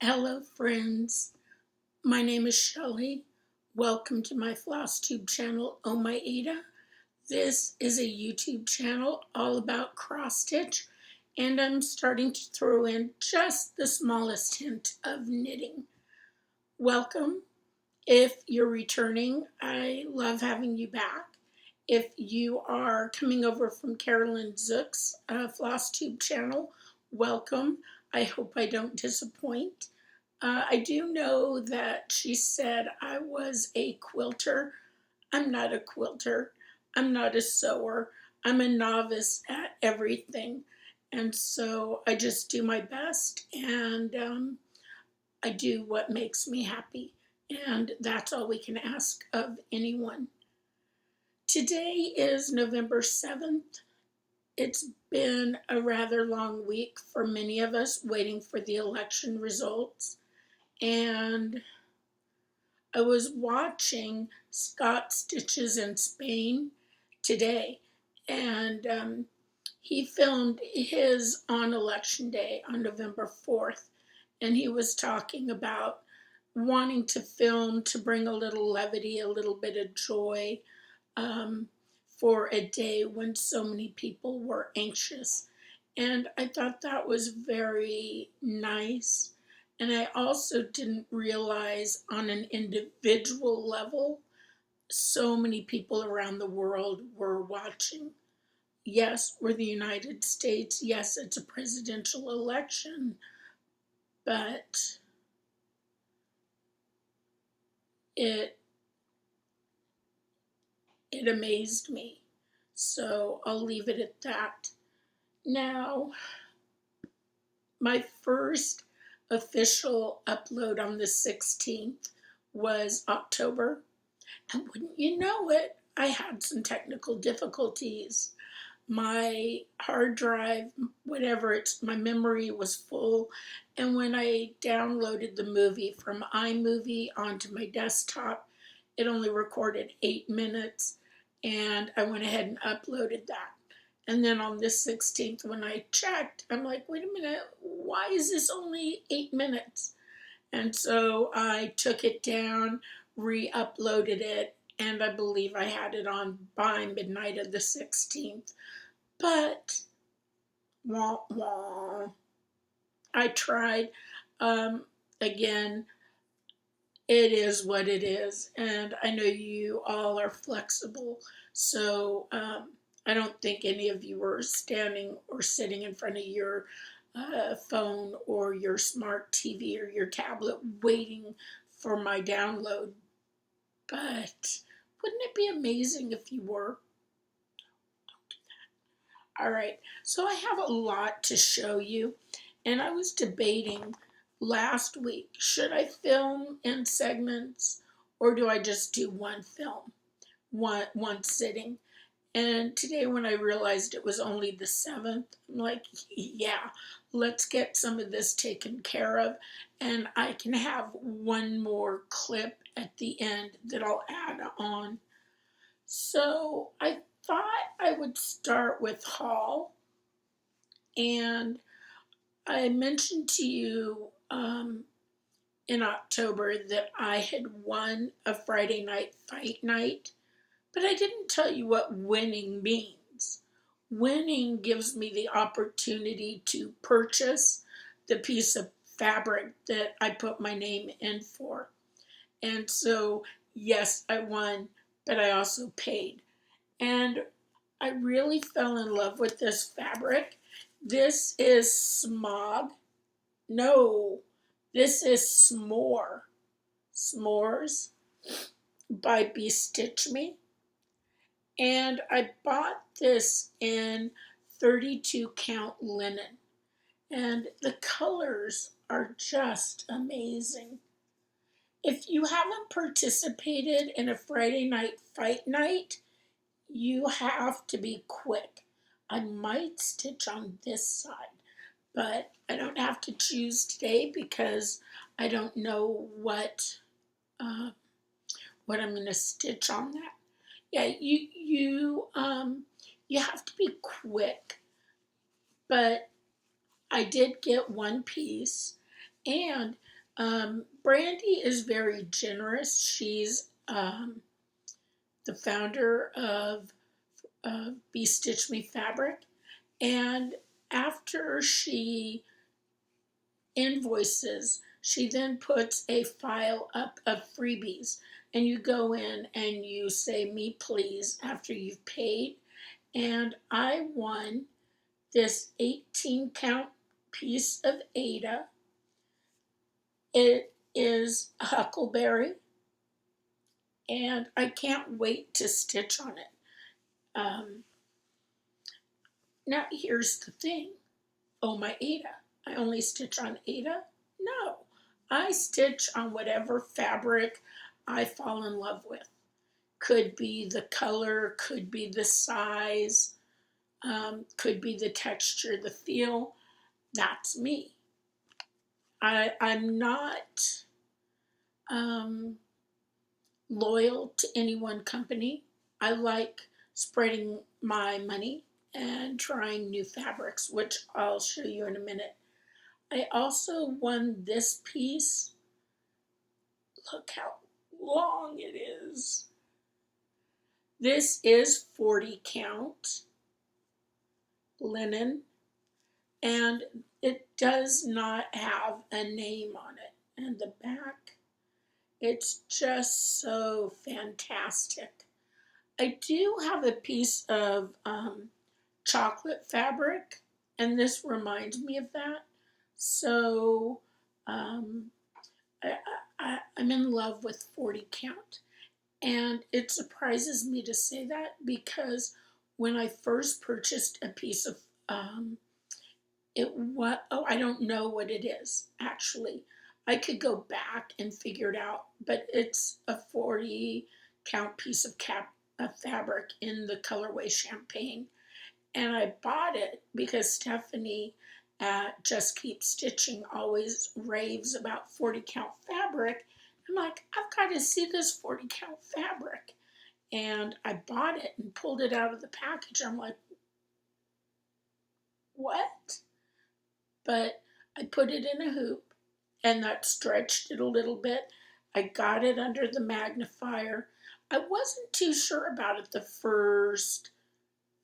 Hello friends, my name is Shelly. Welcome to my FlossTube channel, Oh My Ada. This is a YouTube channel all about cross stitch, and I'm starting to throw in just the smallest hint of knitting. Welcome. If you're returning, I love having you back. If you are coming over from Carolyn Zook's FlossTube channel, welcome. I hope I don't disappoint. I do know that she said I was a quilter. I'm not a quilter. I'm not a sewer. I'm a novice at everything. And so I just do my best, and I do what makes me happy. And that's all we can ask of anyone. Today is November 7th. It's been a rather long week for many of us waiting for the election results. And I was watching Scott Stitches in Spain today, and he filmed his on election day on November 4th, and he was talking about wanting to film to bring a little levity, a little bit of joy for a day when so many people were anxious. And I thought that was very nice. And I also didn't realize on an individual level, so many people around the world were watching. Yes, we're the United States. Yes, it's a presidential election. But it amazed me. So I'll leave it at that. Now, my first official upload on the 16th was October. And wouldn't you know it, I had some technical difficulties. My hard drive, my memory was full. And when I downloaded the movie from iMovie onto my desktop, it only recorded 8 minutes. And I went ahead and uploaded that. And then on the 16th, when I checked, I'm like, wait a minute, why is this only 8 minutes? And so I took it down, re-uploaded it, and I believe I had it on by midnight of the 16th. But, wah, wah, I tried. Again, it is what it is, and I know you all are flexible, so I don't think any of you are standing or sitting in front of your phone or your smart TV or your tablet waiting for my download. But wouldn't it be amazing if you were? Don't do that. All right, so I have a lot to show you, and I was debating last week, should I film in segments or do I just do one film, one sitting? And today when I realized it was only the 7th, I'm like, yeah, let's get some of this taken care of. And I can have one more clip at the end that I'll add on. So I thought I would start with haul. And I mentioned to you in October that I had won a Friday Night Fight Night. But I didn't tell you what winning means. Winning gives me the opportunity to purchase the piece of fabric that I put my name in for. And so, yes, I won, but I also paid. And I really fell in love with this fabric. This is Smog. No, this is S'more. S'mores by Stitch Me. And I bought this in 32 count linen. And the colors are just amazing. If you haven't participated in a Friday Night Fight Night, you have to be quick. I might stitch on this side, but I don't have to choose today because I don't know what I'm going to stitch on that. Yeah, you have to be quick, but I did get one piece, and Brandy is very generous. She's the founder of Be Stitch Me Fabric, and after she invoices, she then puts a file up of freebies, and you go in and you say me please after you've paid. And I won this 18 count piece of Ada. It is a huckleberry, and I can't wait to stitch on it. Now here's the thing. Oh, my Ada. I only stitch on Ada? No. I stitch on whatever fabric I fall in love with. Could be the color, could be the size, could be the texture, the feel. That's me. I'm not loyal to any one company. I like spreading my money and trying new fabrics, which I'll show you in a minute. I also won this piece. Look how long it is. This is 40 count linen, and it does not have a name on it. And the back, it's just so fantastic. I do have a piece of chocolate fabric, and this reminds me of that. So I'm in love with 40 count. And it surprises me to say that because when I first purchased a piece of, I don't know what it is, actually. I could go back and figure it out, but it's a 40 count piece of fabric in the colorway Champagne. And I bought it because Stephanie at Just Keep Stitching always raves about 40 count fabric. I'm like, I've got to see this 40 count fabric. And I bought it and pulled it out of the package. I'm like, what? But I put it in a hoop, and that stretched it a little bit. I got it under the magnifier. I wasn't too sure about it the first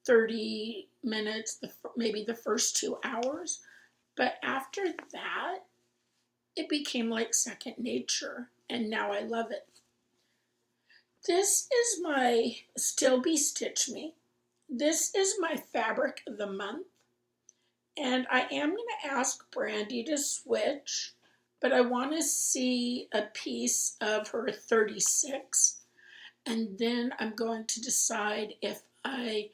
30 minutes, maybe the first 2 hours. But after that, it became like second nature, and now I love it. This is my Still Be Stitch Me. This is my fabric of the month. And I am going to ask Brandy to switch, but I want to see a piece of her 36. And then I'm going to decide if I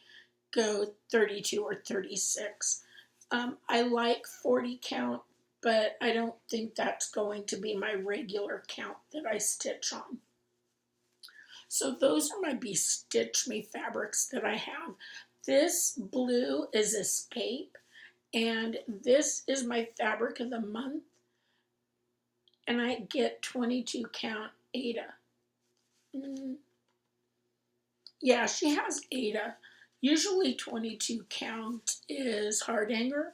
go 32 or 36. I like 40 count, but I don't think that's going to be my regular count that I stitch on. So those are my Be Stitch Me fabrics that I have. This blue is Escape, and this is my fabric of the month, and I get 22 count Ada. Yeah, she has Ada. Usually 22 count is Hardanger,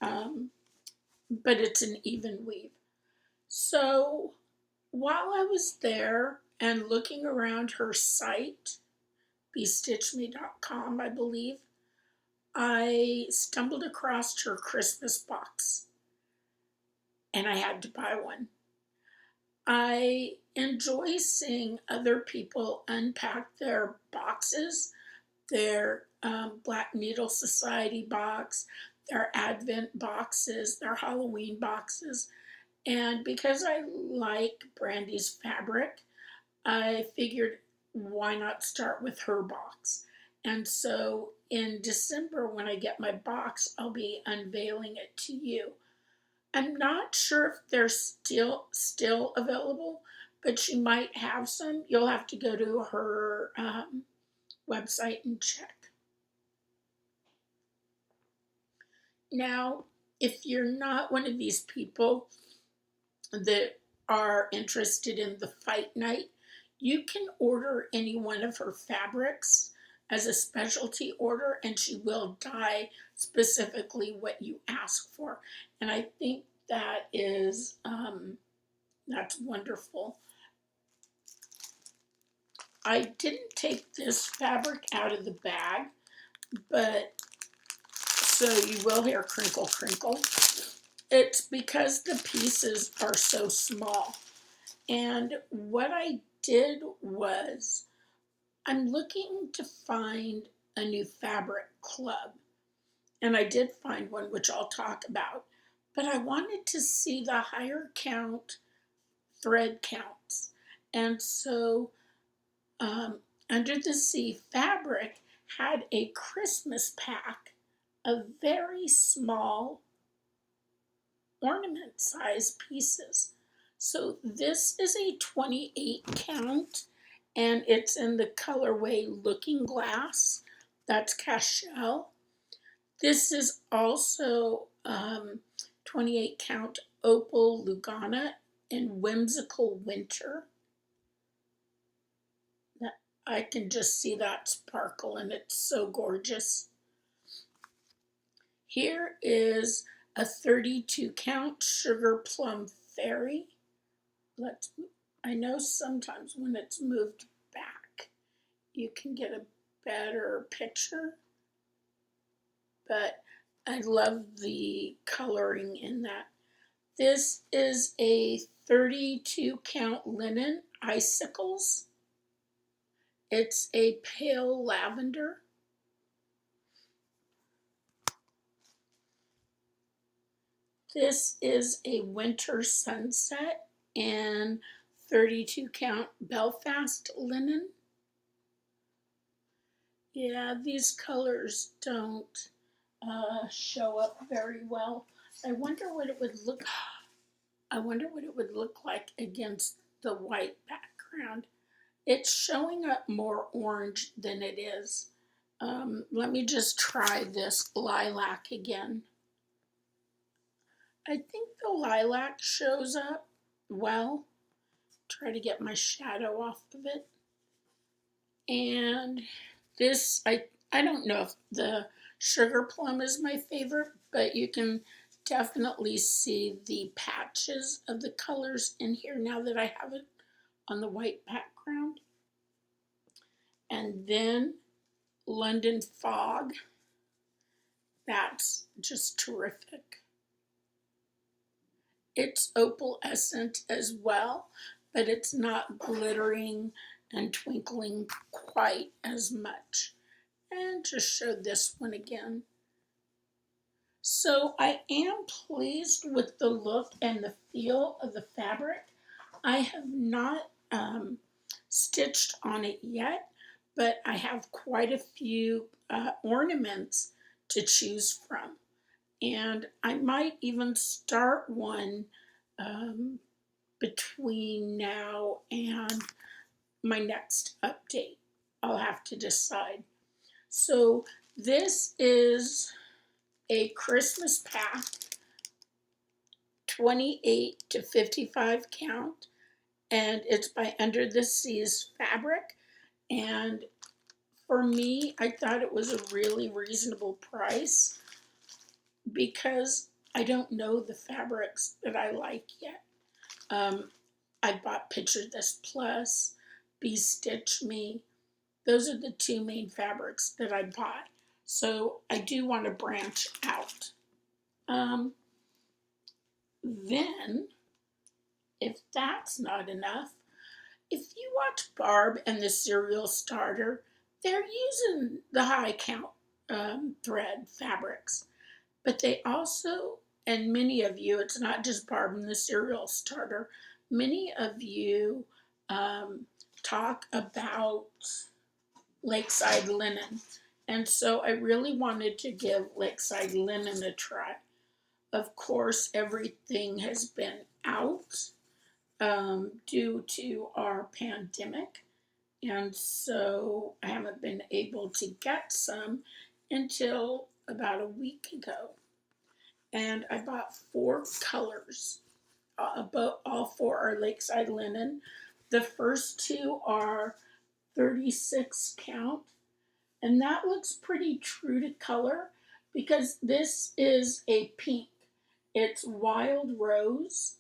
but it's an even weave. So while I was there and looking around her site, BeStitchMe.com, I believe, I stumbled across her Christmas box, and I had to buy one. I enjoy seeing other people unpack their boxes, their Black Needle Society box, their Advent boxes, their Halloween boxes. And because I like Brandy's fabric, I figured why not start with her box. And so in December, when I get my box, I'll be unveiling it to you. I'm not sure if they're still available, but she might have some. You'll have to go to her website and check. Now, if you're not one of these people that are interested in the fight night, you can order any one of her fabrics as a specialty order, and she will dye specifically what you ask for. And I think that is That's wonderful. I didn't take this fabric out of the bag, but so you will hear crinkle, crinkle. It's because the pieces are so small. And what I did was, I'm looking to find a new fabric club. And I did find one, which I'll talk about. But I wanted to see the higher count thread counts. And so Under the Sea Fabric had a Christmas pack of very small ornament size pieces. So this is a 28 count and it's in the colorway Looking Glass. That's Cashel. This is also 28 count Opal Lugana in Whimsical Winter. I can just see that sparkle and it's so gorgeous. Here is a 32 count Sugar Plum Fairy. I know sometimes when it's moved back, you can get a better picture, but I love the coloring in that. This is a 32 count linen icicles. It's a pale lavender. This is a winter sunset in 32 count Belfast linen. Yeah, these colors don't show up very well. I wonder what it would look like against the white background. It's showing up more orange than it is. Let me just try this lilac again. I think the lilac shows up well. Try to get my shadow off of it. And this, I don't know if the Sugar Plum is my favorite, but you can definitely see the patches of the colors in here now that I have it on the white background. And then London Fog. That's just terrific. It's opalescent as well, but it's not glittering and twinkling quite as much. And just show this one again. So I am pleased with the look and the feel of the fabric. I have not stitched on it yet, but I have quite a few ornaments to choose from. And I might even start one between now and my next update. I'll have to decide. So this is a Christmas pack, 28 to 55 count, and it's by Under the Seas Fabric. And for me, I thought it was a really reasonable price because I don't know the fabrics that I like yet. I bought Picture This Plus, Be Stitch Me. Those are the two main fabrics that I bought. So I do want to branch out. Then, if that's not enough, if you watch Barb and the Cereal Starter, they're using the high count thread fabrics. But they also, and many of you, it's not just Barb and the Cereal Starter, many of you talk about Lakeside Linen. And so I really wanted to give Lakeside Linen a try. Of course, everything has been out due to our pandemic. And so I haven't been able to get some until about a week ago. And I bought 4 colors. All 4 are Lakeside Linen. The first 2 are 36 count. And that looks pretty true to color because this is a pink. It's Wild Rose.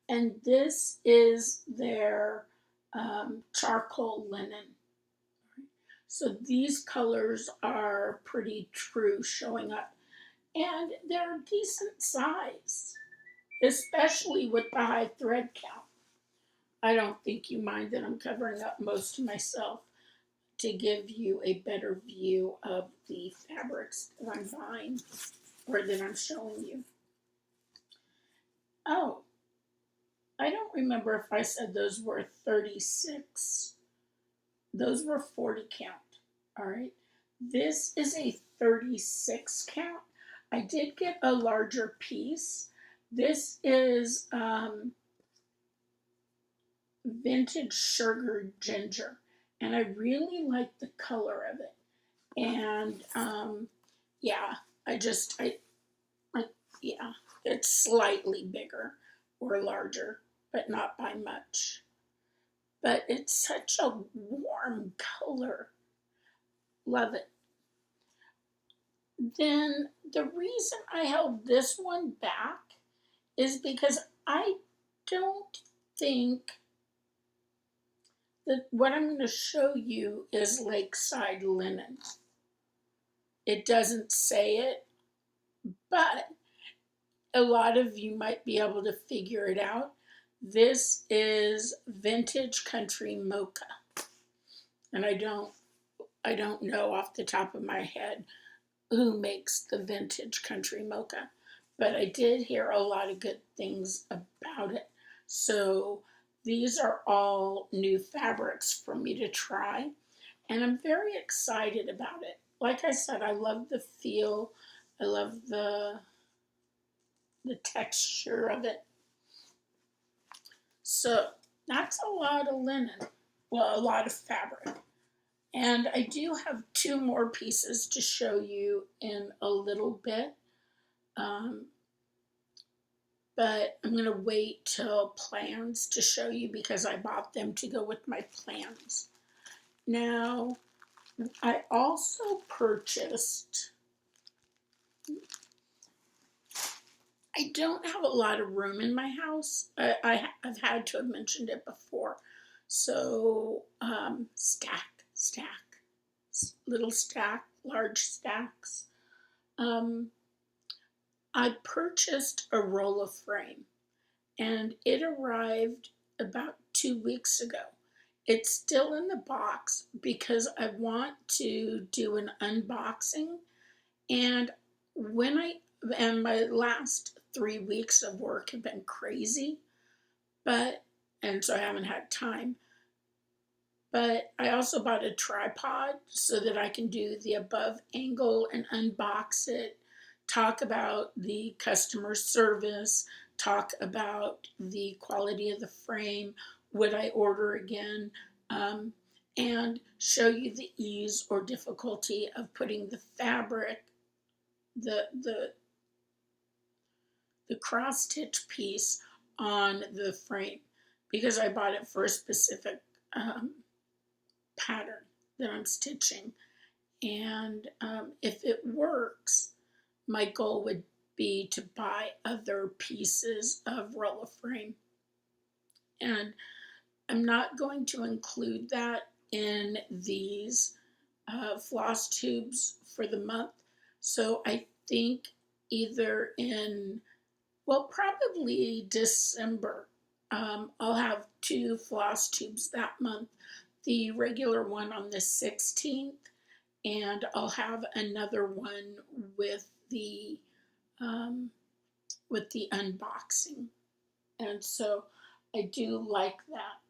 And this is their charcoal linen. So these colors are pretty true showing up. And they're a decent size, especially with the high thread count. I don't think you mind that I'm covering up most of myself to give you a better view of the fabrics that I'm buying or that I'm showing you. Oh, I don't remember if I said those were 36. Those were 40 count, all right? This is a 36 count. I did get a larger piece. This is vintage sugar ginger, and I really like the color of it. And yeah, yeah, it's slightly bigger or larger, but not by much. But it's such a warm color. Love it. Then the reason I held this one back is because I don't think that what I'm going to show you is lakeside linen. It doesn't say it, but a lot of you might be able to figure it out. This is vintage country mocha. And I don't know off the top of my head who makes the vintage country mocha, but I did hear a lot of good things about it. So these are all new fabrics for me to try, and I'm very excited about it. Like I said, I love the feel. I love the texture of it. So that's a lot of linen. Well, a lot of fabric. And I do have 2 more pieces to show you in a little bit. But I'm going to wait till plans to show you because I bought them to go with my plans. Now, I also purchased, I don't have a lot of room in my house. I've had to have mentioned it before. So, little stack, large stacks. I purchased a roll of frame, and it arrived about 2 weeks ago. It's still in the box because I want to do an unboxing, and my last 3 weeks of work have been crazy, and so I haven't had time. But I also bought a tripod so that I can do the above angle and unbox it, talk about the customer service, talk about the quality of the frame, would I order again, and show you the ease or difficulty of putting the fabric, the cross-stitch piece on the frame, because I bought it for a specific pattern that I'm stitching. And if it works, my goal would be to buy other pieces of roll of frame. And I'm not going to include that in these floss tubes for the month. So I think either probably December, I'll have 2 floss tubes that month. The regular one on the 16th, and I'll have another one with the unboxing. And so I do like that.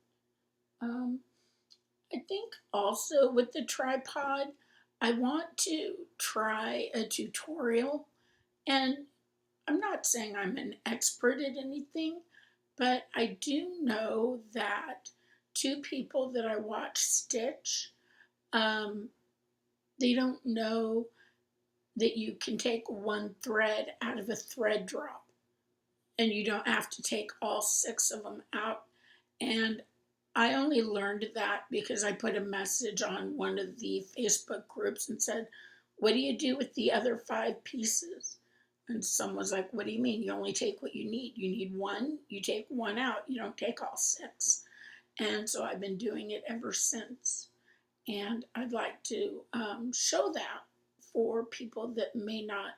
I think also with the tripod, I want to try a tutorial, and I'm not saying I'm an expert at anything, but I do know that 2 people that I watch stitch, they don't know that you can take 1 thread out of a thread drop, and you don't have to take all 6 of them out. And I only learned that because I put a message on one of the Facebook groups and said, what do you do with the other 5 pieces? And someone's like, what do you mean? You only take what you need. You need one, you take one out. You don't take all 6. And so I've been doing it ever since. And I'd like to show that for people that may not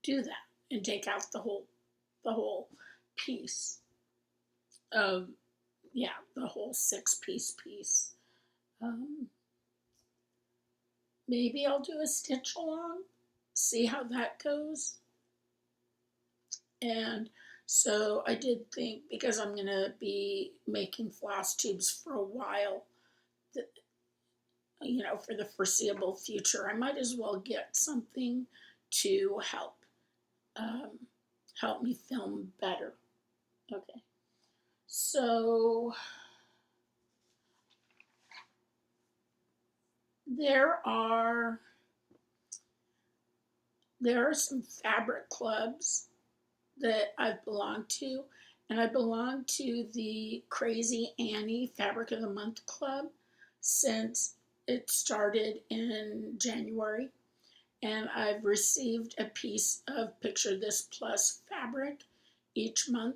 do that and take out the whole piece of, yeah, the whole 6-piece piece. Maybe I'll do a stitch along, see how that goes. And so I did think, because I'm going to be making floss tubes for a while, you know, for the foreseeable future, I might as well get something to help me film better. Okay, so there are some fabric clubs that I've belonged to, and I belong to the Crazy Annie Fabric of the Month Club since it started in January, and I've received a piece of Picture This Plus fabric each month,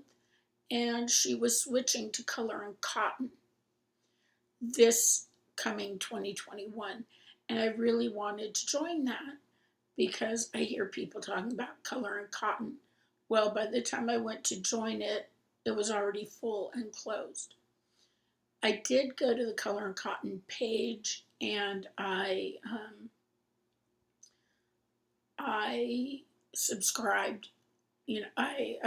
and she was switching to color and cotton this coming 2021, and I really wanted to join that because I hear people talking about color and cotton. Well, by the time I went to join it, it was already full and closed. I did go to the Color and Cotton page, and I subscribed. You know, I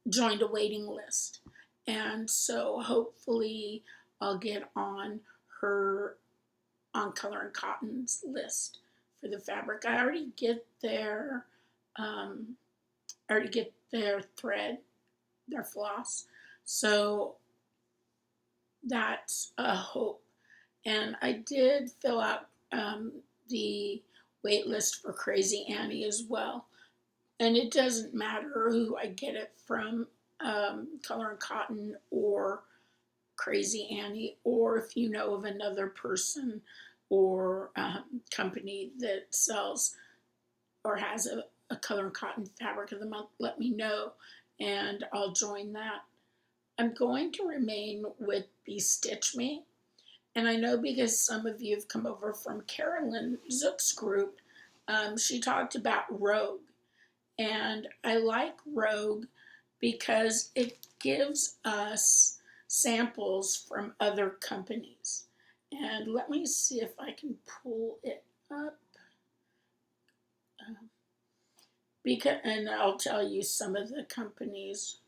joined a waiting list, and so hopefully I'll get on Color and Cotton's list for the fabric. I already get their thread, their floss, so that's a hope. And I did fill out the wait list for Crazy Annie as well, and it doesn't matter who I get it from, Color and Cotton or Crazy Annie, or if you know of another person or company that sells or has a Color and Cotton Fabric of the Month, let me know and I'll join that. I'm going to remain with Stitch Me, and I know because some of you have come over from Carolyn Zook's group, she talked about Rogue, and I like Rogue because it gives us samples from other companies. And let me see if I can pull it up. And I'll tell you some of the companies.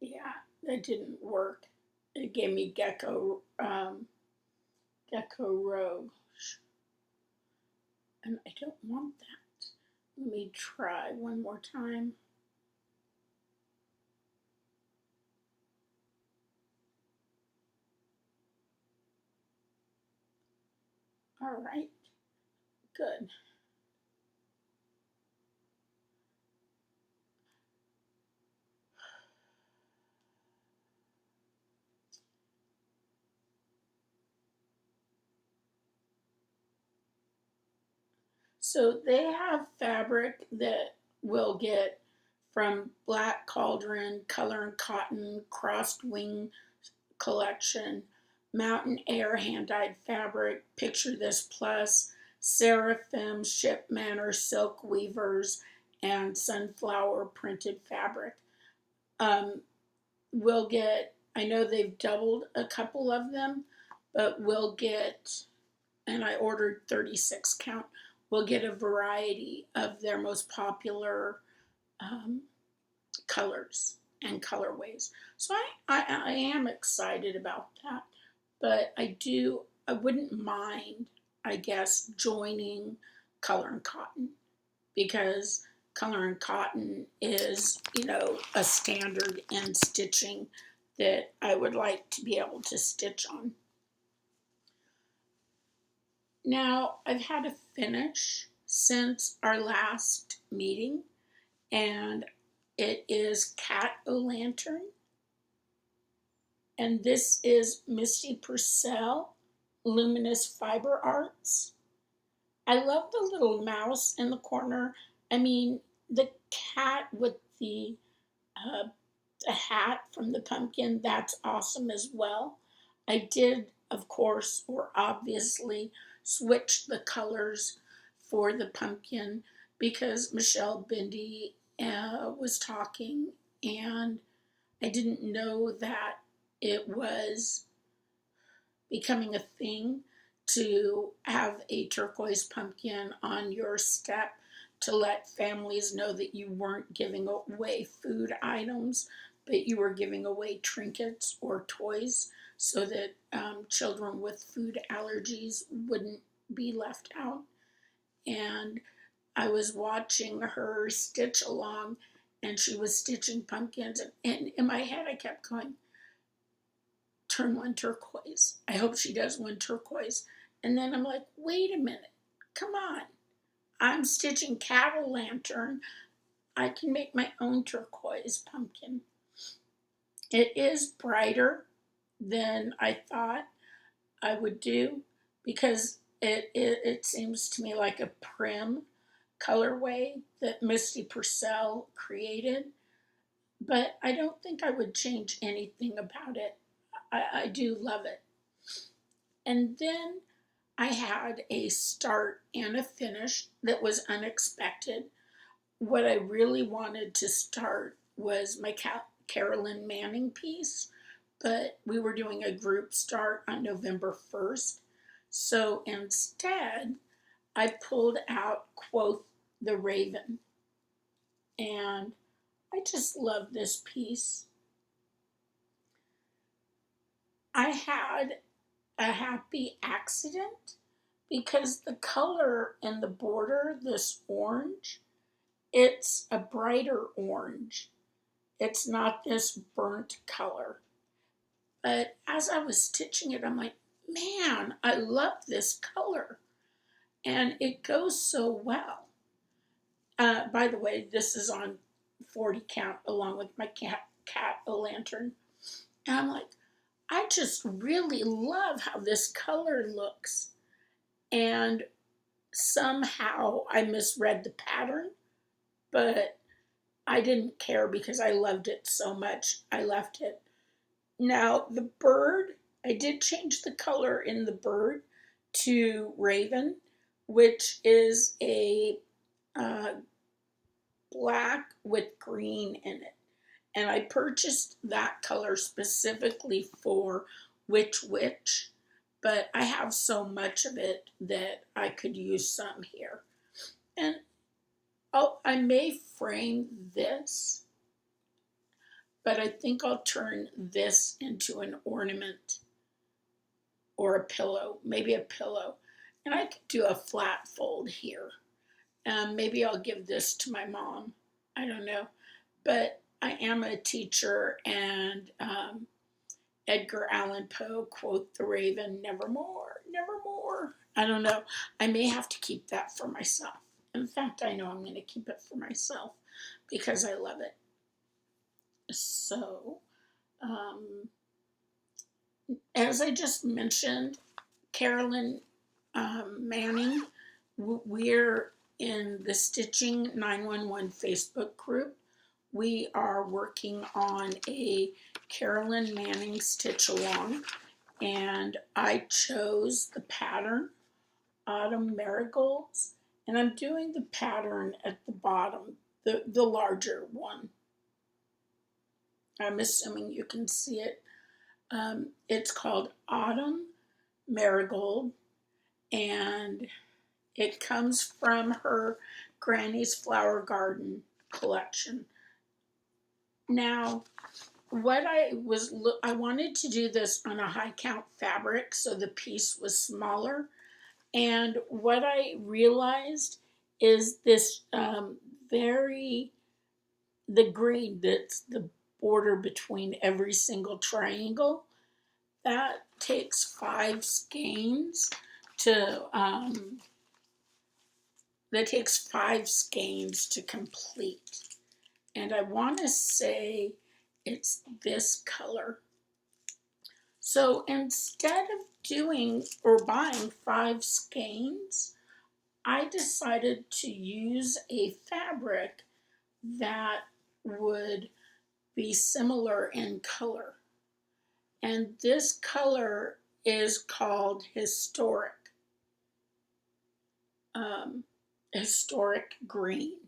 Yeah, that didn't work. It gave me Gecko Rogue, and I don't want that. Let me try one more time. All right, good. So they have fabric that we'll get from Black Cauldron, Color and Cotton, Crossed Wing Collection, Mountain Air hand-dyed fabric, Picture This Plus, Seraphim, Ship Manor, Silk Weavers, and Sunflower printed fabric. We'll get, I know they've doubled a couple of them, but we'll get, and I ordered 36 count, we'll get a variety of their most popular colors and colorways. So I am excited about that, but I wouldn't mind, I guess, joining Color and Cotton, because Color and Cotton is, you know, a standard in stitching that I would like to be able to stitch on. Now, I've had a finish since our last meeting, and it is Cat O-Lantern. And this is Misty Purcell Luminous Fiber Arts. I love the little mouse in the corner. I mean, the cat with the hat from the pumpkin, that's awesome as well. I did, of course, or obviously, switch the colors for the pumpkin because Michelle Bindi was talking, and I didn't know that it was becoming a thing to have a turquoise pumpkin on your step to let families know that you weren't giving away food items, but you were giving away trinkets or toys so that children with food allergies wouldn't be left out. And I was watching her stitch along, and she was stitching pumpkins, and in my head I kept going, turn one turquoise. I hope she does one turquoise. And then I'm like, wait a minute, come on. I'm stitching Cat O-Lantern. I can make my own turquoise pumpkin. It is brighter than I thought I would do because it seems to me like a prim colorway that Misty Purcell created. But I don't think I would change anything about it. I do love it. And then I had a start and a finish that was unexpected. What I really wanted to start was my Carolyn Manning piece, but we were doing a group start on November 1st. So instead, I pulled out Quoth the Raven. And I just love this piece. I had a happy accident because the color in the border, this orange, it's a brighter orange. It's not this burnt color. But as I was stitching it, I'm like, man, I love this color. And it goes so well. By the way, this is on 40 count along with my Cat O-Lantern. And I'm like, I just really love how this color looks. And somehow I misread the pattern, but I didn't care because I loved it so much. I left it. Now, the bird, I did change the color in the bird to Raven, which is a black with green in it. And I purchased that color specifically for Witch Witch, but I have so much of it that I could use some here. And I may frame this, but I think I'll turn this into an ornament or a pillow, maybe a pillow. And I could do a flat fold here. Maybe I'll give this to my mom. I don't know. But I am a teacher, and Edgar Allan Poe, Quoth the Raven, nevermore, nevermore. I don't know. I may have to keep that for myself. In fact, I know I'm going to keep it for myself because I love it. So, as I just mentioned, Carolyn Manning, we're in the Stitching 911 Facebook group. We are working on a Carolyn Manning stitch along, and I chose the pattern Autumn Marigolds, and I'm doing the pattern at the bottom, the larger one. I'm assuming you can see it. It's called Autumn Marigold, and it comes from her Granny's Flower Garden collection. Now, what I wanted to do this on a high count fabric so the piece was smaller, and what I realized is this the green that's the border between every single triangle, that takes 5 skeins to complete. And I want to say it's this color. So instead of doing or buying 5 skeins, I decided to use a fabric that would be similar in color. And this color is called historic green.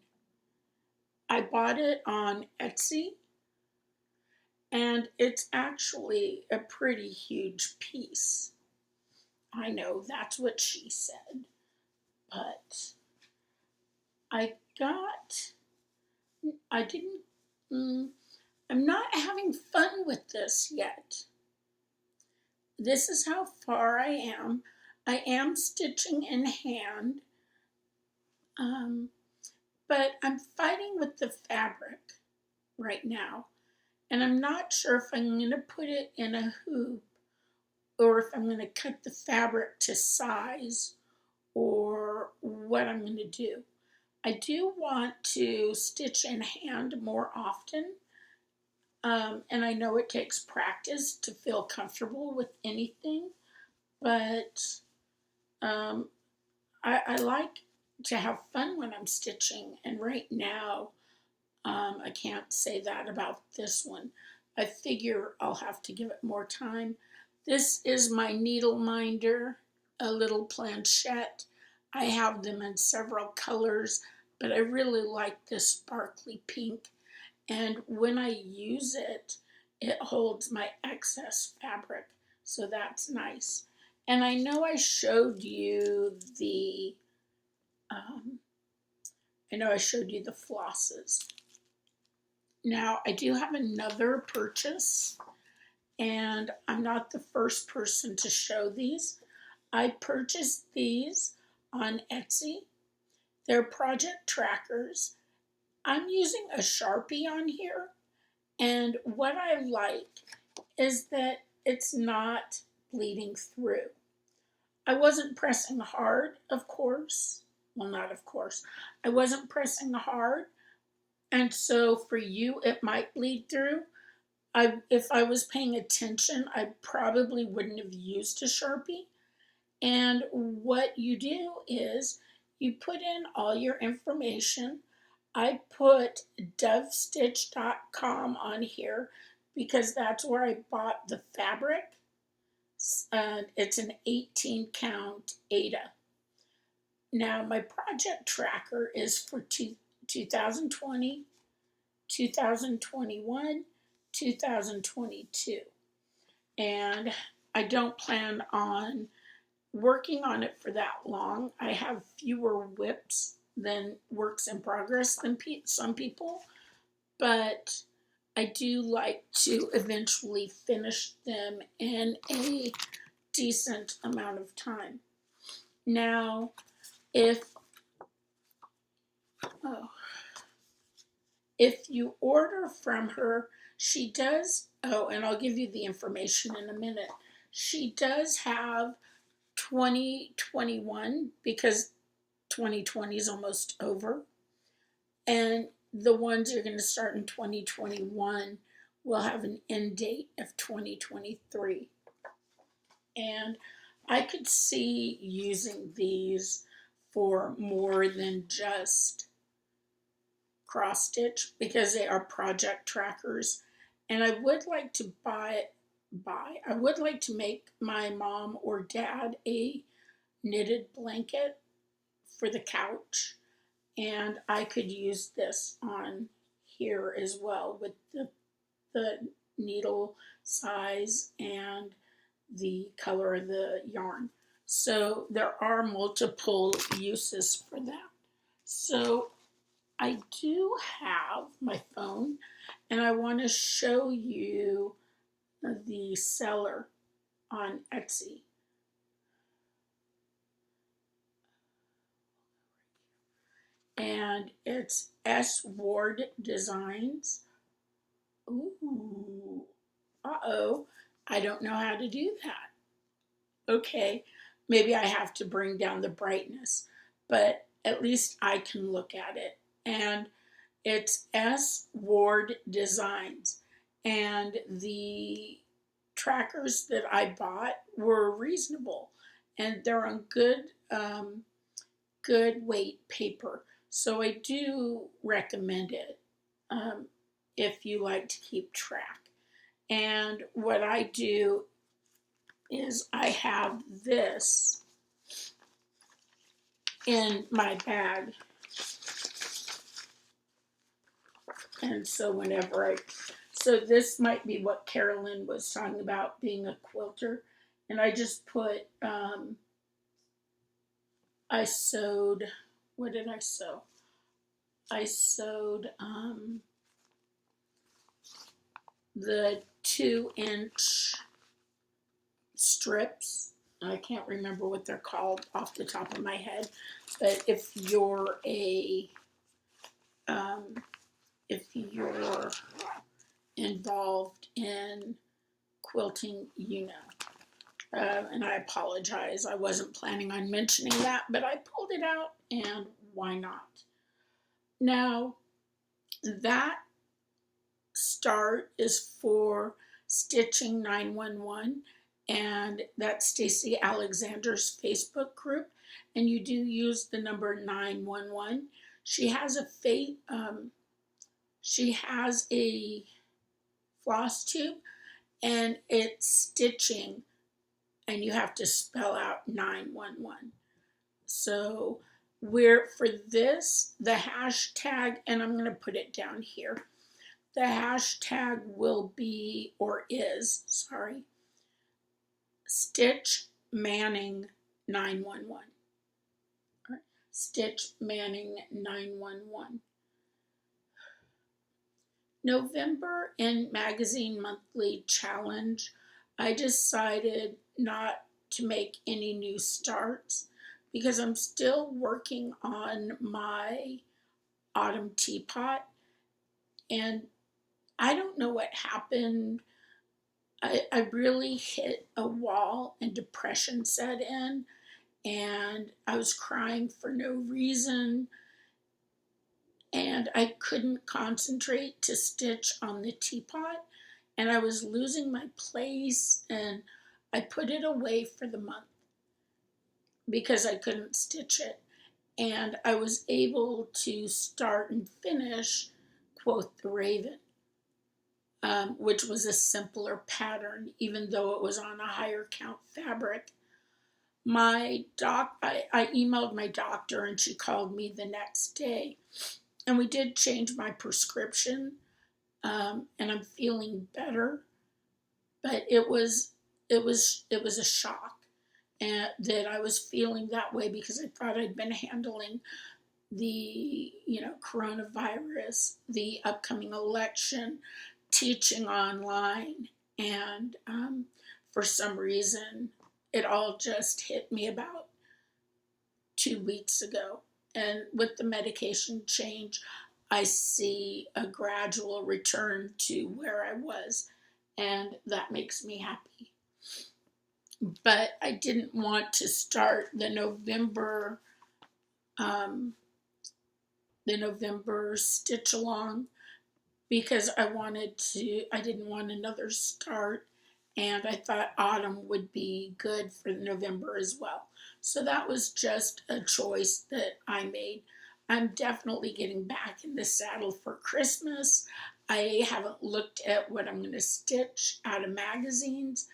I bought it on Etsy, and it's actually a pretty huge piece. I know that's what she said, but I'm not having fun with this yet. This is how far I am. I am stitching in hand, but I'm fighting with the fabric right now. And I'm not sure if I'm going to put it in a hoop or if I'm going to cut the fabric to size or what I'm going to do. I do want to stitch in hand more often. And I know it takes practice to feel comfortable with anything, but I like to have fun when I'm stitching. And right now, I can't say that about this one. I figure I'll have to give it more time. This is my needle minder, a little planchette. I have them in several colors, but I really like this sparkly pink. And when I use it, it holds my excess fabric, so that's nice. And I know I showed you the flosses. Now, I do have another purchase, and I'm not the first person to show these. I purchased these on Etsy. They're project trackers. I'm using a Sharpie on here, and what I like is that it's not bleeding through. I wasn't pressing hard, of course. Well, not of course. I wasn't pressing hard, and so for you, it might bleed through. If I was paying attention, I probably wouldn't have used a Sharpie. And what you do is you put in all your information. I put LadyDotCreatesDotCom on here because that's where I bought the fabric. It's an 18 count Aida. Now my project tracker is for 2020, 2021, 2022. And I don't plan on working on it for that long. I have fewer whips than works in progress than some people, but I do like to eventually finish them in a decent amount of time. Now, if you order from her, she does, and I'll give you the information in a minute. She does have 2021 because 2020 is almost over. And the ones you're going to start in 2021 will have an end date of 2023. And I could see using these for more than just cross stitch because they are project trackers. And I would like to I would like to make my mom or dad a knitted blanket for the couch. And I could use this on here as well with the needle size and the color of the yarn. So there are multiple uses for that. So I do have my phone, and I want to show you the seller on Etsy. And it's SWard Designs. Ooh, I don't know how to do that. Okay, maybe I have to bring down the brightness, but at least I can look at it. And It's SWard Designs, and the trackers that I bought were reasonable, and they're on good weight paper. So I do recommend it if you like to keep track. And what I do is I have this in my bag. And so so this might be what Carolyn was talking about, being a quilter. And I just put, I sewed, what did I sew? I sewed the 2-inch strips. I can't remember what they're called off the top of my head, but if you're involved in quilting, you know. And I apologize, I wasn't planning on mentioning that, but I pulled it out, and why not? Now, that start is for Stitching 911, and that's Stacy Alexander's Facebook group, and you do use the number 911. She has a FlossTube, and it's stitching, and you have to spell out 911. So for this, the hashtag, and I'm going to put it down here, the hashtag will be, or is, sorry, Stitch Manning 911. All right. Stitch Manning 911. November in Magazine Monthly Challenge, I decided not to make any new starts because I'm still working on my autumn teapot, and I don't know what happened. I really hit a wall and depression set in, and I was crying for no reason, and I couldn't concentrate to stitch on the teapot, and I was losing my place, and I put it away for the month because I couldn't stitch it. And I was able to start and finish Quoth the Raven, which was a simpler pattern, even though it was on a higher count fabric. I emailed my doctor, and she called me the next day, and we did change my prescription, and I'm feeling better, but it was a shock, and that I was feeling that way because I thought I'd been handling the coronavirus, the upcoming election, teaching online, and for some reason it all just hit me about 2 weeks ago. And with the medication change, I see a gradual return to where I was, and that makes me happy. But I didn't want to start the November stitch along because I didn't want another start, and I thought autumn would be good for November as well. So that was just a choice that I made. I'm definitely getting back in the saddle for Christmas. I haven't looked at what I'm going to stitch out of magazines,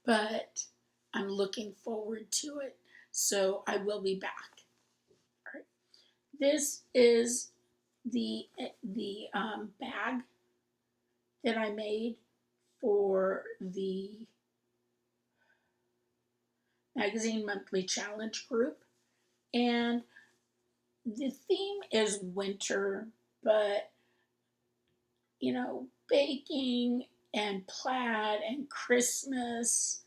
but I'm looking forward to it. So I will be back. All right. This is the bag that I made for the Magazine Monthly Challenge group, and the theme is winter, but baking and plaid and Christmas,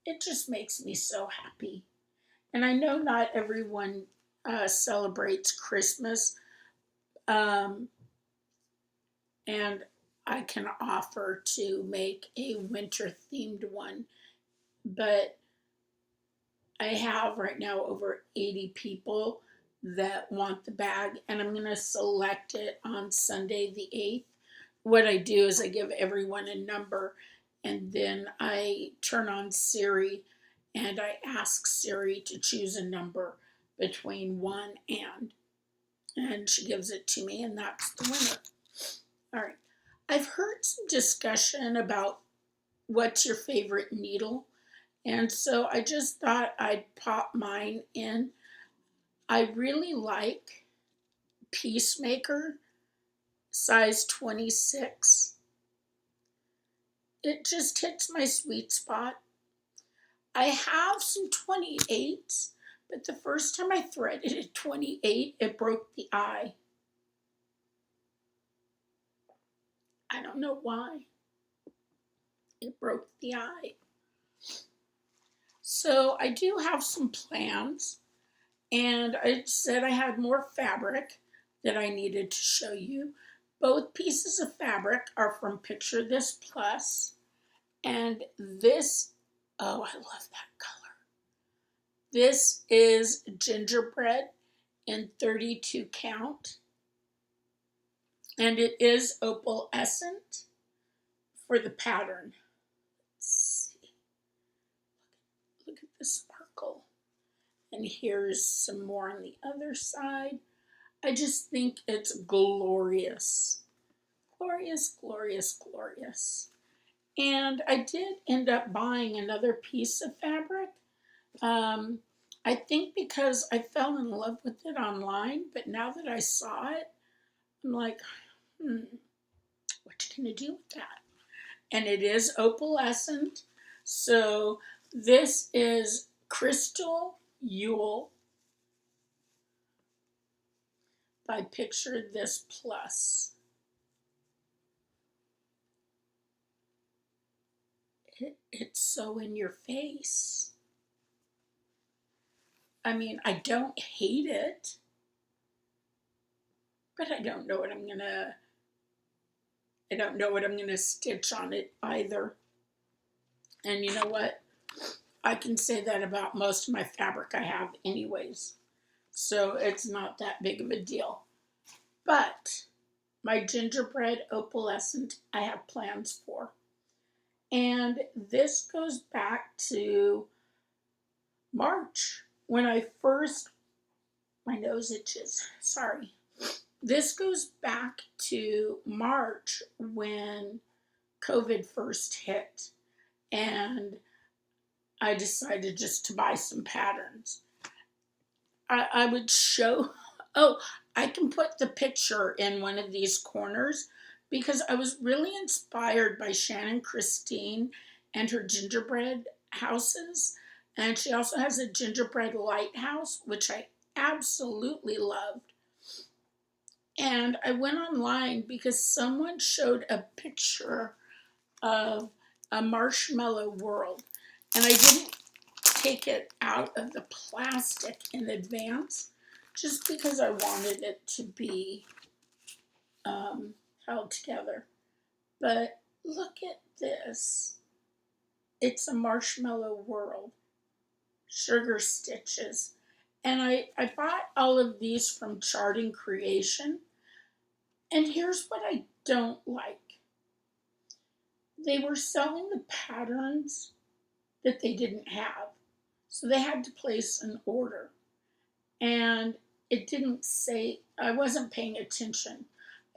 it just makes me so happy. And I know not everyone celebrates Christmas, and I can offer to make a winter themed one, but I have right now over 80 people that want the bag, and I'm going to select it on Sunday the 8th. What I do is I give everyone a number, and then I turn on Siri, and I ask Siri to choose a number between 1 and she gives it to me, and that's the winner. All right. I've heard some discussion about what's your favorite needle, and so I just thought I'd pop mine in. I really like Peacemaker, size 26. It just hits my sweet spot. I have some 28s, but the first time I threaded a 28, it broke the eye. I don't know why. It broke the eye. So I do have some plans, and I said I had more fabric that I needed to show you. Both pieces of fabric are from Picture This Plus, and this, oh, I love that color. This is gingerbread in 32 count, and it is opalescent for the pattern. Let's see. Look at the sparkle. And here's some more on the other side. I just think it's glorious. Glorious, glorious, glorious. And I did end up buying another piece of fabric. I think because I fell in love with it online, but now that I saw it, I'm like, what you gonna do with that? And it is opalescent. So this is Crystal Yule by Picture This Plus. It's so in your face. I mean, I don't hate it, but I don't know what I'm gonna stitch on it either. And you know what? I can say that about most of my fabric I have anyways. So it's not that big of a deal. But my gingerbread opalescent, I have plans for. And this goes back to March when I first, my nose itches, sorry. This goes back to March when COVID first hit, and I decided just to buy some patterns. I would show, oh, I can put the picture in one of these corners because I was really inspired by Shannon Christine and her gingerbread houses. And she also has a gingerbread lighthouse, which I absolutely loved. And I went online because someone showed a picture of a marshmallow world. And I didn't take it out of the plastic in advance just because I wanted it to be held together. But look at this. It's a marshmallow world. Sugar stitches. And I bought all of these from Charting Creation. And here's what I don't like. They were selling the patterns that they didn't have. So they had to place an order. And it didn't say, I wasn't paying attention.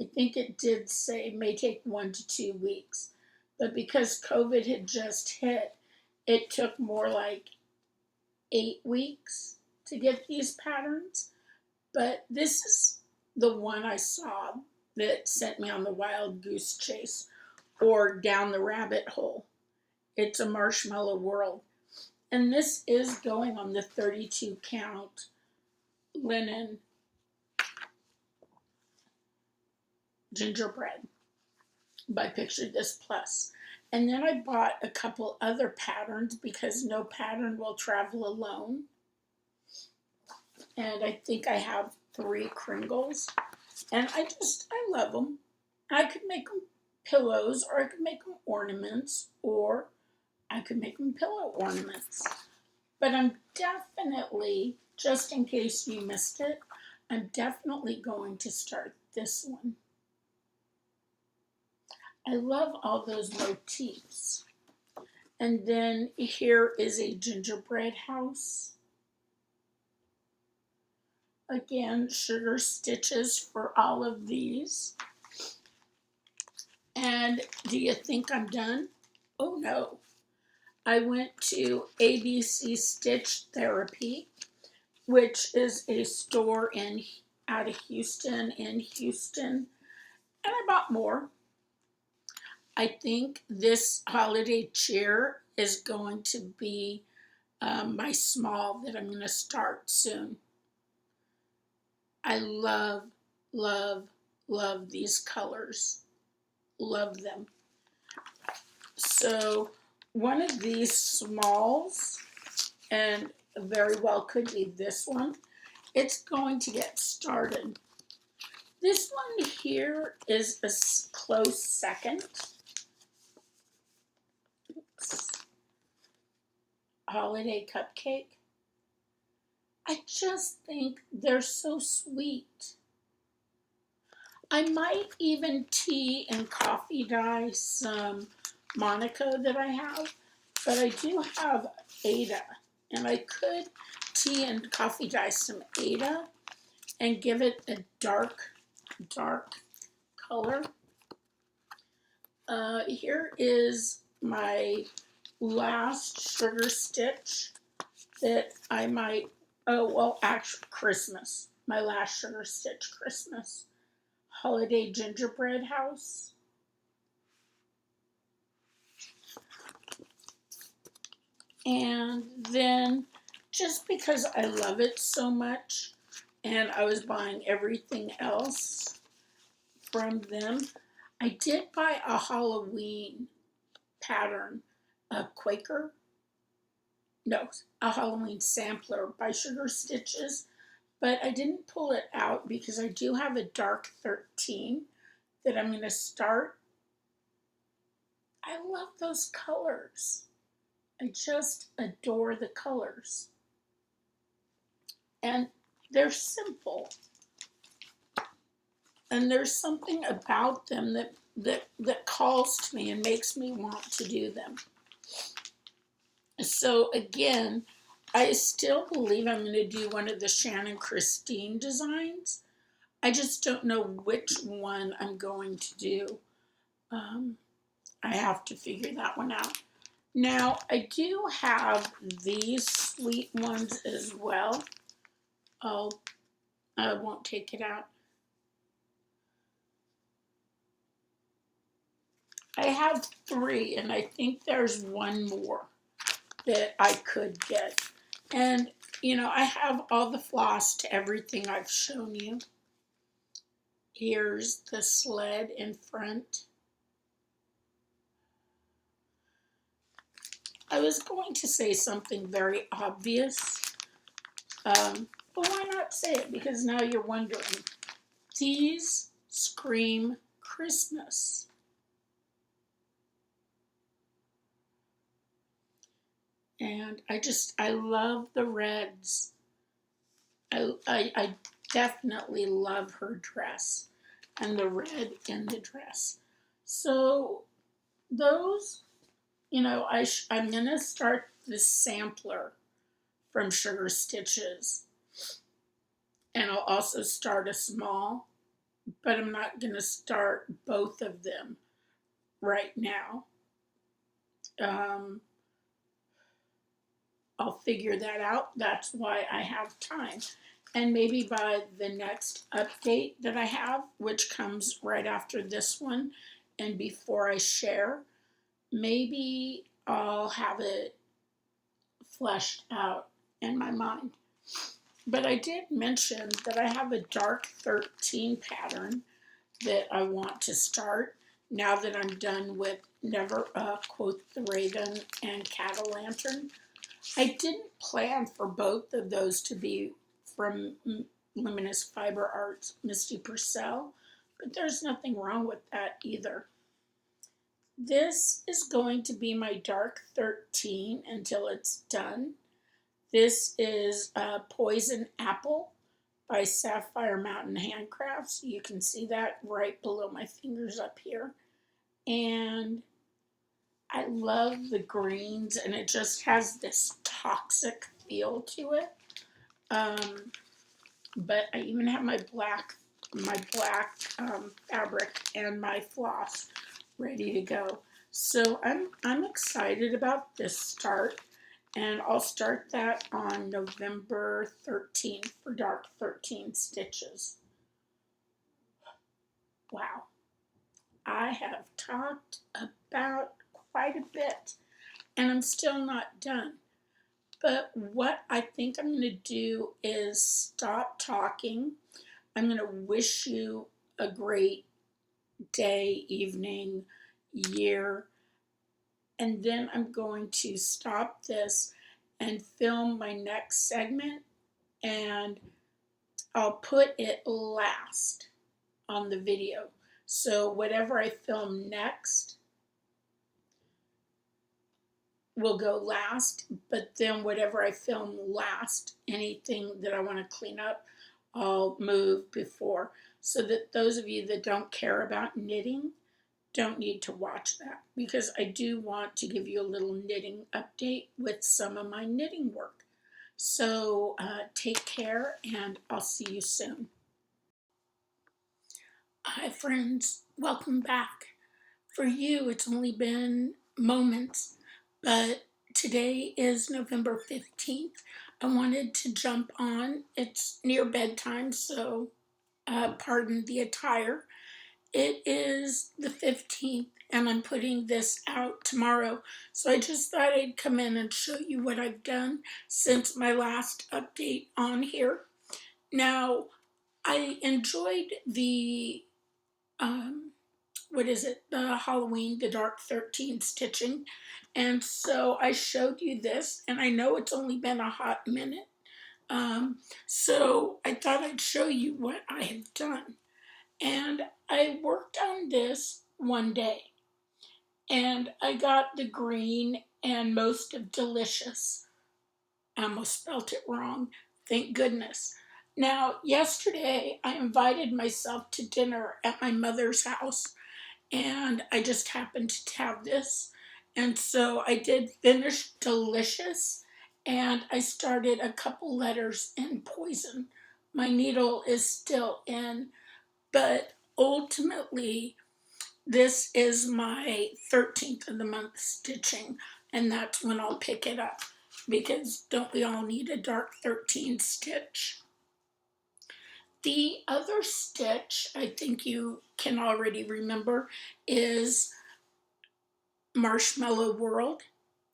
I think it did say it may take 1 to 2 weeks. But because COVID had just hit, it took more like 8 weeks to get these patterns. But this is the one I saw that sent me on the wild goose chase or down the rabbit hole. It's a marshmallow world. And this is going on the 32 count linen gingerbread by Picture This Plus. And then I bought a couple other patterns because no pattern will travel alone. And I think I have 3 Kringles. And I love them. I could make them pillows, or I could make them ornaments, or I could make them pillow ornaments. But I'm definitely, just in case you missed it, I'm definitely going to start this one. I love all those motifs. And then here is a gingerbread house. Again, sugar stitches for all of these. And do you think I'm done? Oh no. I went to ABC Stitch Therapy, which is a store out of Houston, in Houston, and I bought more. I think this holiday cheer is going to be my small that I'm going to start soon. I love, love, love these colors. Love them. So one of these smalls, and very well could be this one, it's going to get started. This one here is a close second. Oops. Holiday cupcake. I just think they're so sweet. I might even tea and coffee dye some Monaco that I have, but I do have Ada, and I could tea and coffee dye some Ada and give it a dark color. Here is my last sugar stitch that I might, actually Christmas, my last sugar stitch Christmas. Holiday gingerbread house. And then just because I love it so much and I was buying everything else from them, I did buy a Halloween pattern, a Halloween sampler by Sugar Stitches, but I didn't pull it out because I do have a dark 13 that I'm going to start. I love those colors. I just adore the colors. And they're simple. And there's something about them that calls to me and makes me want to do them. So again, I still believe I'm going to do one of the Shannon Christine designs. I just don't know which one I'm going to do. I have to figure that one out. Now, I do have these sweet ones as well. I won't take it out. I have 3, and I think there's one more that I could get. And, you know, I have all the floss to everything I've shown you. Here's the sled in front. I was going to say something very obvious, but why not say it? Because now you're wondering. These scream Christmas. And I love the reds. I definitely love her dress and the red in the dress. So those, you know, I'm going to start this sampler from Sugar Stitches. And I'll also start a small, but I'm not going to start both of them right now. I'll figure that out. That's why I have time. And maybe by the next update that I have, which comes right after this one and before I share, maybe I'll have it fleshed out in my mind. But I did mention that I have a dark 13 pattern that I want to start now that I'm done with Never Quote the Raven and Cat-O-Lantern. I didn't plan for both of those to be from Luminous Fiber Arts, Misty Purcell, but there's nothing wrong with that either. This is going to be my dark 13 until it's done. This is Poison Apple by Sapphire Mountain Handcrafts. You can see that right below my fingers up here. And I love the greens, and it just has this toxic feel to it. But I even have my black fabric and my floss ready to go. So I'm excited about this start, and I'll start that on November 13th for Dark 13 Stitches. Wow, I have talked about quite a bit, and I'm still not done. But what I think I'm going to do is stop talking. I'm going to wish you a great day, evening, year, and then I'm going to stop this and film my next segment, and I'll put it last on the video. So whatever I film next will go last, but then whatever I film last, anything that I want to clean up, I'll move before, so that those of you that don't care about knitting don't need to watch that, because I do want to give you a little knitting update with some of my knitting work. So take care, and I'll see you soon. Hi friends, welcome back. For you, it's only been moments, but today is November 15th. I wanted to jump on. It's near bedtime, so pardon the attire. It is the 15th, and I'm putting this out tomorrow. So I just thought I'd come in and show you what I've done since my last update on here. Now, I enjoyed the the Halloween, the Dark 13 stitching. And so I showed you this, and I know it's only been a hot minute. So I thought I'd show you what I have done. And I worked on this one day, and I got the green and most of Delicious. I almost spelt it wrong. Thank goodness. Now, yesterday, I invited myself to dinner at my mother's house, and I just happened to have this. And so I did finish Delicious, and I started a couple letters in Poison. My needle is still in, but ultimately, this is my 13th of the month stitching, and that's when I'll pick it up, because don't we all need a Dark 13 stitch? The other stitch, I think you can already remember, is Marshmallow World,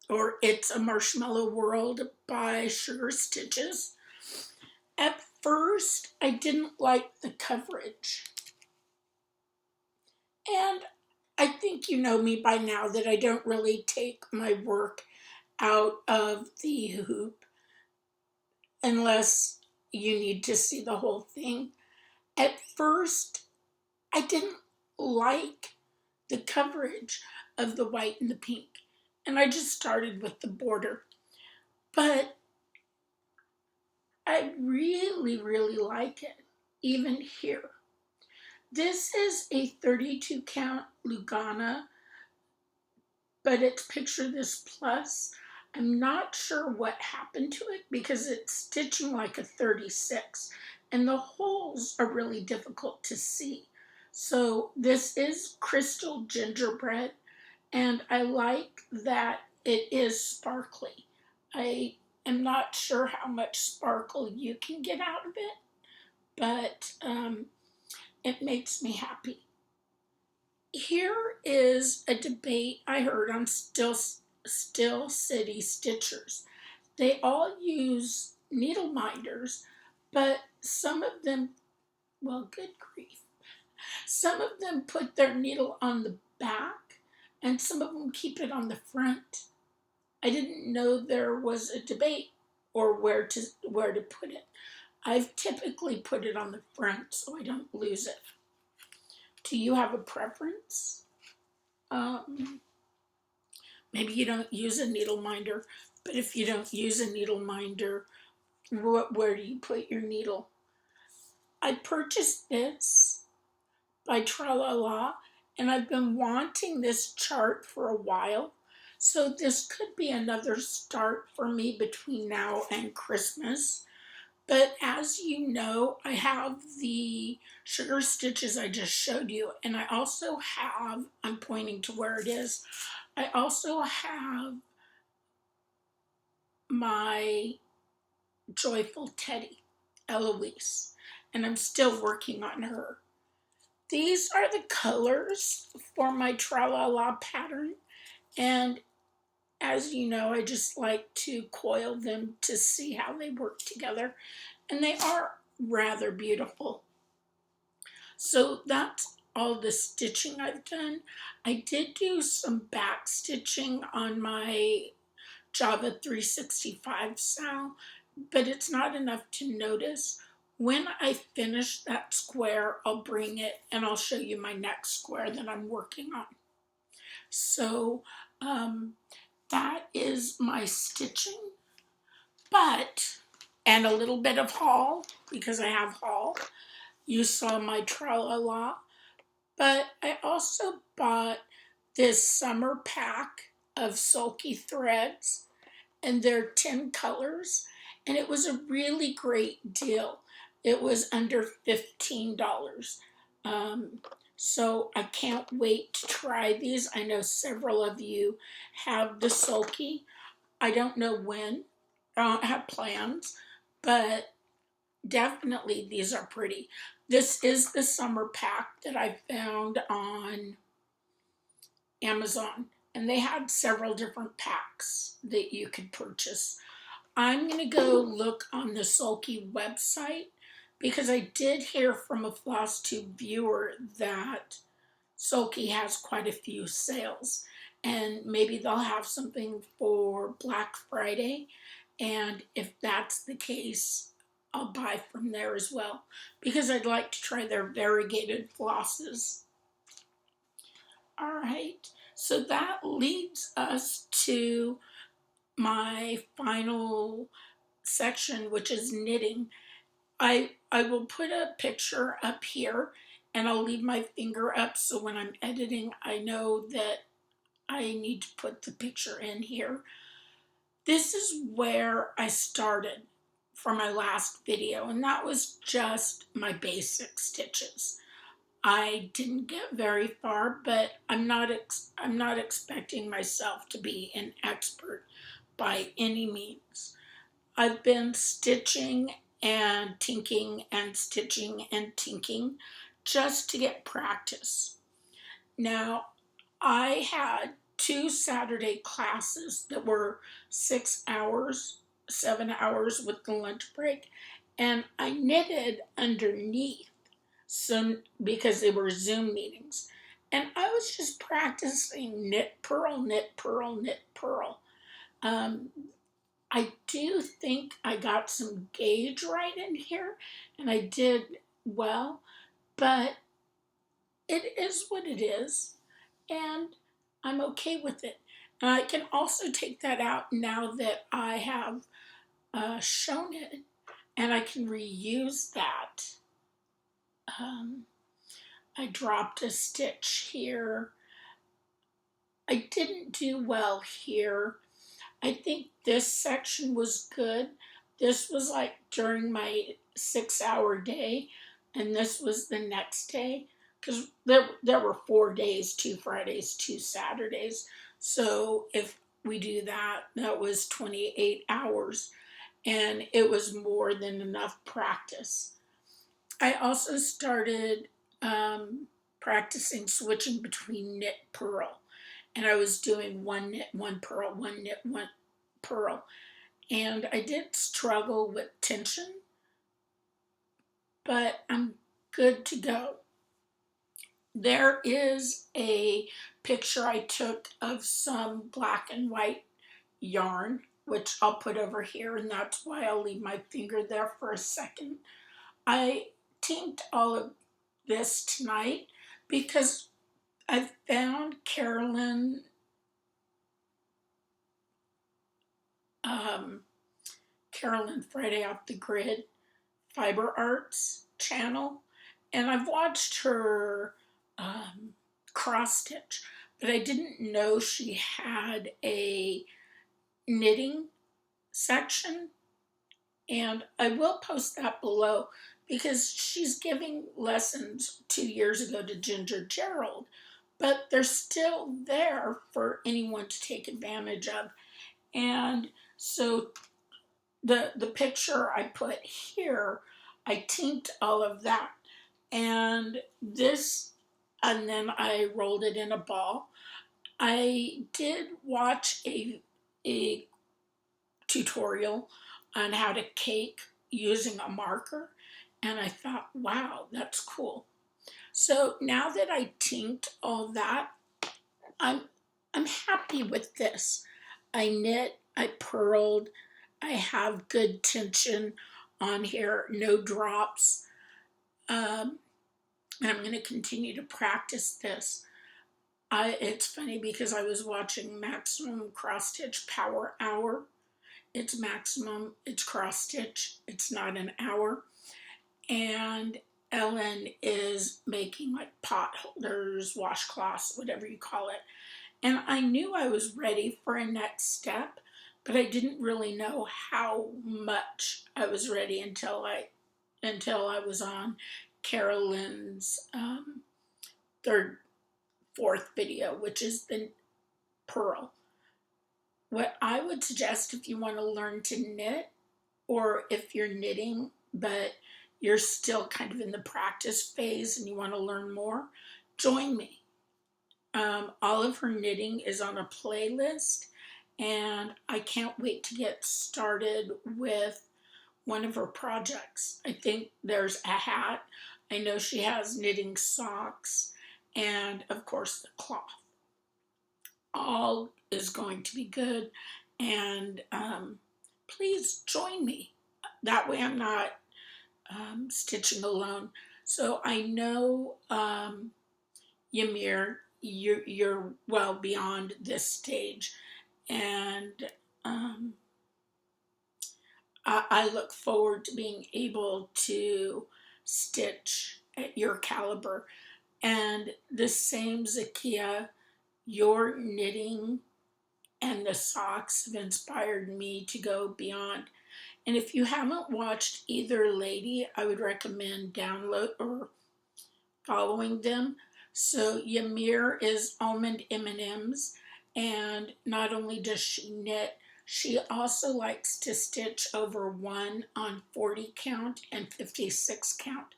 or It's a Marshmallow World by Sugar Stitches. At first, I didn't like the coverage. And I think you know me by now that I don't really take my work out of the hoop unless you need to see the whole thing. At first, I didn't like the coverage of the white and the pink, and I just started with the border. But I really, really like it, even here. This is a 32 count Lugana, but it's Picture This Plus. I'm not sure what happened to it because it's stitching like a 36, and the holes are really difficult to see. So this is Crystal Gingerbread, and I like that it is sparkly. I am not sure how much sparkle you can get out of it, but it makes me happy. Here is a debate I heard on Still City Stitchers. They all use needle minders, but some of them, well, good grief, some of them put their needle on the back, and some of them keep it on the front. I didn't know there was a debate or where to put it. I've typically put it on the front so I don't lose it. Do you have a preference? Maybe you don't use a needle minder, but if you don't use a needle minder, where do you put your needle? I purchased this by Tralala, and I've been wanting this chart for a while. So this could be another start for me between now and Christmas. But as you know, I have the sugar stitches I just showed you, and I also have, I'm pointing to where it is, I also have my Joyful Teddy, Eloise, and I'm still working on her. These are the colors for my Tralala pattern, and as you know, I just like to coil them to see how they work together, and they are rather beautiful. So that's all the stitching I've done. I did do some back stitching on my Java 365 Sal, but it's not enough to notice. When I finish that square, I'll bring it and I'll show you my next square that I'm working on. So that is my stitching, and a little bit of haul, because I have haul. You saw my Tralala, but I also bought this summer pack of sulky threads, and they're 10 colors, and it was a really great deal. It was under $15. So I can't wait to try these. I know several of you have the sulky. I don't know when. I don't have plans, but definitely these are pretty. This is the summer pack that I found on Amazon, and they had several different packs that you could purchase. I'm going to go look on the Sulky website, because I did hear from a FlossTube viewer that Sulky has quite a few sales, and maybe they'll have something for Black Friday, and if that's the case, I'll buy from there as well, because I'd like to try their variegated flosses. All right, so that leads us to my final section, which is knitting. I will put a picture up here, and I'll leave my finger up so when I'm editing, I know that I need to put the picture in here. This is where I started for my last video, and that was just my basic stitches. I didn't get very far, but I'm not expecting myself to be an expert by any means. I've been stitching and tinking and stitching and tinking just to get practice. Now, I had 2 Saturday classes that were 6 hours, 7 hours with the lunch break, and I knitted underneath, so because they were Zoom meetings, and I was just practicing knit, purl, knit, purl, knit, purl. I do think I got some gauge right in here, and I did well, but it is what it is, and I'm okay with it. And I can also take that out now that I have shown it, and I can reuse that. I dropped a stitch here. I didn't do well here. I think this section was good. This was like during my 6-hour day, and this was the next day, because there were 4 days, 2 Fridays, 2 Saturdays. So if we do that, that was 28 hours, and it was more than enough practice. I also started practicing switching between knit, purl, and I was doing 1 knit, 1 purl, 1 knit, 1 purl, and I did struggle with tension, but I'm good to go. There is a picture I took of some black and white yarn, which I'll put over here, and that's why I'll leave my finger there for a second. I tinked all of this tonight because I found Carolyn Friday Off the Grid Fiber Arts, channel, and I've watched her cross stitch, but I didn't know she had a knitting section, and I will post that below because she's giving lessons 2 years ago to Ginger Gerald, but they're still there for anyone to take advantage of. And so the picture I put here, I tinked all of that, and then I rolled it in a ball. I did watch a tutorial on how to cake using a marker, and I thought, wow, that's cool. So now that I tinked all that, I'm happy with this. I knit, I purled, I have good tension on here, no drops. And I'm going to continue to practice this. It's funny because I was watching Maximum Cross Stitch Power Hour. It's maximum, it's cross stitch, it's not an hour. And Ellen is making like pot holders, washcloths, whatever you call it. And I knew I was ready for a next step, but I didn't really know how much I was ready until I was on Carolyn's fourth video, which is the purl. What I would suggest if you want to learn to knit, or if you're knitting but you're still kind of in the practice phase and you want to learn more, join me. All of her knitting is on a playlist, and I can't wait to get started with one of her projects. I think there's a hat. I know she has knitting socks, and of course the cloth. All is going to be good, and please join me. That way I'm not stitching alone. So I know Ymir, you're well beyond this stage, and I look forward to being able to stitch at your caliber. And the same, Zakia, your knitting and the socks have inspired me to go beyond. And if you haven't watched either lady, I would recommend download or following them. So Ymir is AlmondMnMs, and not only does she knit, she also likes to stitch over 1 on 40 count and 56 count.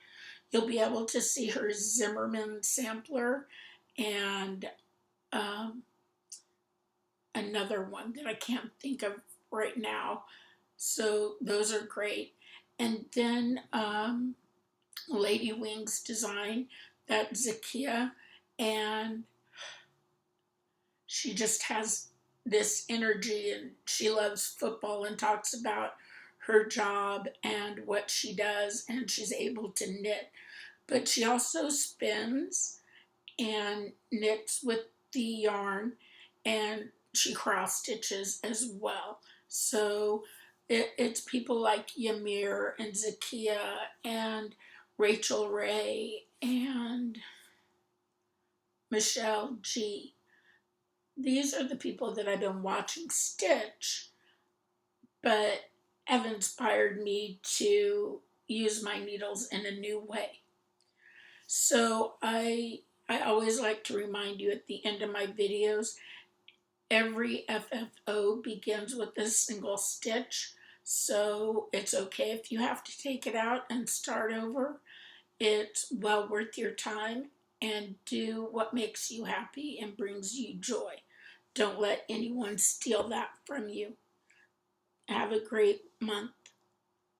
You'll be able to see her Zimmerman sampler and another one that I can't think of right now. So those are great. And then LadyWing Designs, that's Zakia, and she just has this energy, and she loves football and talks about her job and what she does, and she's able to knit. But she also spins and knits with the yarn, and she cross stitches as well. So it's people like Ymir and Zakia and Rachel Ray and Michelle G. These are the people that I've been watching stitch, but have inspired me to use my needles in a new way. So I always like to remind you at the end of my videos, every FFO begins with a single stitch. So it's okay if you have to take it out and start over. It's well worth your time, and do what makes you happy and brings you joy. Don't let anyone steal that from you. Have a great month.